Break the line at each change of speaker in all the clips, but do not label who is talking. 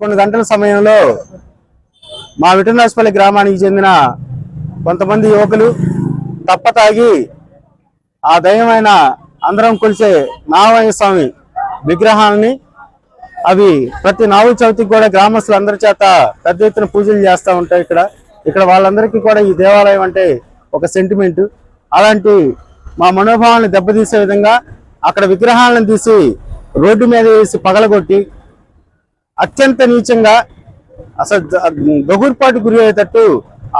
కొన్ని గంటల సమయంలో మా విఠలరాజపల్లి గ్రామానికి చెందిన కొంతమంది యువకులు తప్పతాగి ఆ దైవమైన అందరం కొలిసే నాగయ్య స్వామి విగ్రహాలని అవి ప్రతి నాగుల చవితికి కూడా గ్రామస్తులందరి చేత పెద్ద ఎత్తున పూజలు చేస్తూ ఉంటాయి. ఇక్కడ వాళ్ళందరికీ కూడా ఈ దేవాలయం అంటే ఒక సెంటిమెంట్. అలాంటి మా మనోభావాలను దెబ్బతీసే విధంగా అక్కడ విగ్రహాలను తీసి రోడ్డు మీద వేసి పగలగొట్టి అత్యంత నీచంగా అసలు దొగుర్పాటు గురి అయ్యేటట్టు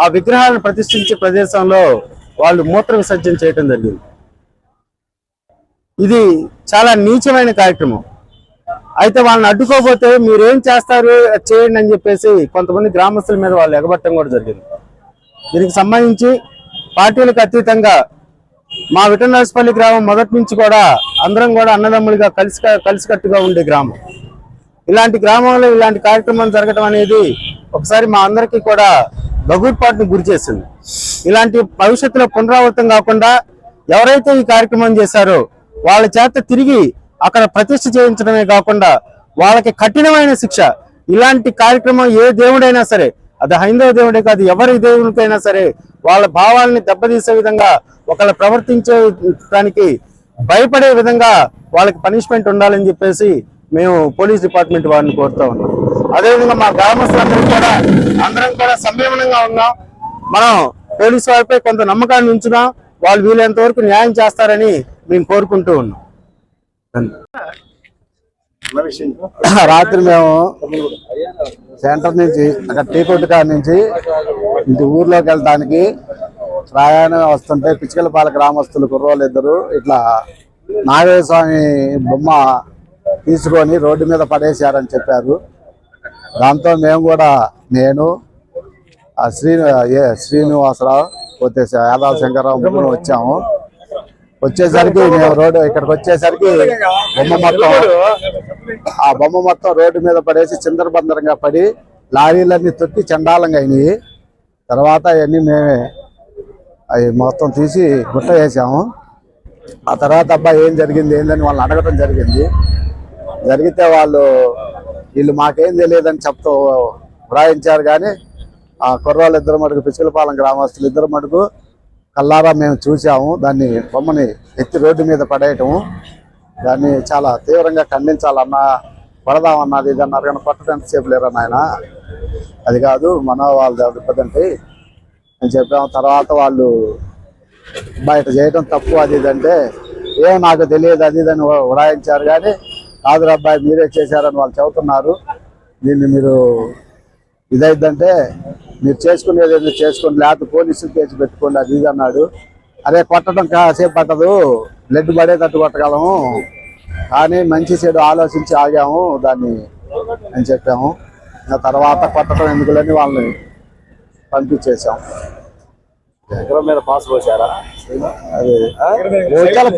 ఆ విగ్రహాలను ప్రతిష్ఠించే ప్రదేశంలో వాళ్ళు మూత్ర విసర్జన చేయటం జరిగింది. ఇది చాలా నీచమైన కార్యక్రమం. అయితే వాళ్ళని అడ్డుకోకపోతే మీరేం చేస్తారు చేయండి అని చెప్పేసి కొంతమంది గ్రామస్తుల మీద వాళ్ళు ఎగబట్టడం కూడా జరిగింది. దీనికి సంబంధించి పార్టీలకు అతీతంగా మా విఠలరాజపల్లి గ్రామం మొదటి నుంచి కూడా అందరం కూడా అన్నదమ్ములుగా కలిసికట్టుగా ఉండే గ్రామం. ఇలాంటి గ్రామంలో ఇలాంటి కార్యక్రమం జరగడం అనేది ఒకసారి మా అందరికీ కూడా దగుర్పాటును గురి చేసింది. ఇలాంటి భవిష్యత్తులో పునరావృతం కాకుండా ఎవరైతే ఈ కార్యక్రమం చేశారో వాళ్ళ చేత తిరిగి అక్కడ ప్రతిష్ఠ చేయించడమే కాకుండా వాళ్ళకి కఠినమైన శిక్ష. ఇలాంటి కార్యక్రమం ఏ దేవుడైనా సరే, అది హైందవ దేవుడే కాదు, ఎవరి దేవుడికైనా సరే వాళ్ళ భావాలని దెబ్బతీసే విధంగా ఒకళ్ళు ప్రవర్తించడానికి భయపడే విధంగా వాళ్ళకి పనిష్మెంట్ ఉండాలని చెప్పేసి మేము పోలీస్ డిపార్ట్మెంట్ వారిని కోరుతా ఉన్నాం. అదేవిధంగా మా అందరం కూడా సంయమనంగా ఉన్నాం. మనం పోలీసు వారిపై కొంత నమ్మకాన్ని ఉంచున్నాం. వాళ్ళు వీలైనంత వరకు న్యాయం చేస్తారని మేము కోరుకుంటూ ఉన్నాం.
రాత్రి మేము సెంటర్ నుంచి అక్కడ టీకోటి కాడ నుంచి ఇంటి ఊర్లోకి వెళ్ళడానికి ప్రయాణం వస్తుంటే పిచ్చికలపాలెం గ్రామస్తులు కుర్రోళ్ళు ఇద్దరు ఇట్లా నాగయ్య స్వామి బొమ్మ తీసుకొని రోడ్డు మీద పడేశారని చెప్పారు. దాంతో మేము కూడా నేను శ్రీనివాసరావు పోతే యాదవ శంకరరావు ముగ్గురు వచ్చాము. వచ్చేసరికి మేము రోడ్డు ఇక్కడికి వచ్చేసరికి బొమ్మ మొత్తం రోడ్డు మీద పడేసి చిందరబందరంగా పడి లారీలన్నీ తొక్కి చండాలంగా అయినాయి. తర్వాత అవన్నీ మేమే అవి మొత్తం తీసి గుట్ట వేసాము. ఆ తర్వాత అబ్బాయి ఏం జరిగింది ఏందని వాళ్ళని అడగటం జరిగితే వీళ్ళు మాకేం తెలియదని చెప్తూ వ్రాయించారు. కానీ ఆ కుర్రాళ్ళు ఇద్దరు మటుకు పిచ్చికలపాలెం గ్రామస్తులు ఇద్దరు మటుకు కల్లారా మేము చూసాము. దాన్ని బొమ్మని ఎత్తి రోడ్డు మీద పడేయటము, దాన్ని చాలా తీవ్రంగా ఖండించాలన్నా పడదామన్నది ఇది అన్నారు. కానీ కొట్టడం ఎంతసేపు లేరా నాయన, అది కాదు మన వాళ్ళు దెబ్బతింటే అని చెప్పాము. తర్వాత వాళ్ళు బయట చేయడం తప్పు అది ఇదంటే ఏమో నాకు తెలియదు అది ఇదని ఉడాయించారు. కానీ కాదు అబ్బాయి మీరే చేశారని వాళ్ళు చెబుతున్నారు. దీన్ని మీరు ఇదైందంటే మీరు చేసుకునేది ఏదో చేసుకోండి, లేకపోతే పోలీసులు కేసు పెట్టుకోండి అది ఇది అన్నాడు. అరే కొట్టడం కాసేపు పట్టదు, బ్లడ్ పడేటట్టు కొట్టగలము, కానీ మంచి చెడు ఆలోచించి ఆగాము దాన్ని అని చెప్పాము. తర్వాత కొట్టడం ఎందుకులని వాళ్ళని పంపించేసాం.
మీద పాస్ పోసారా?
అది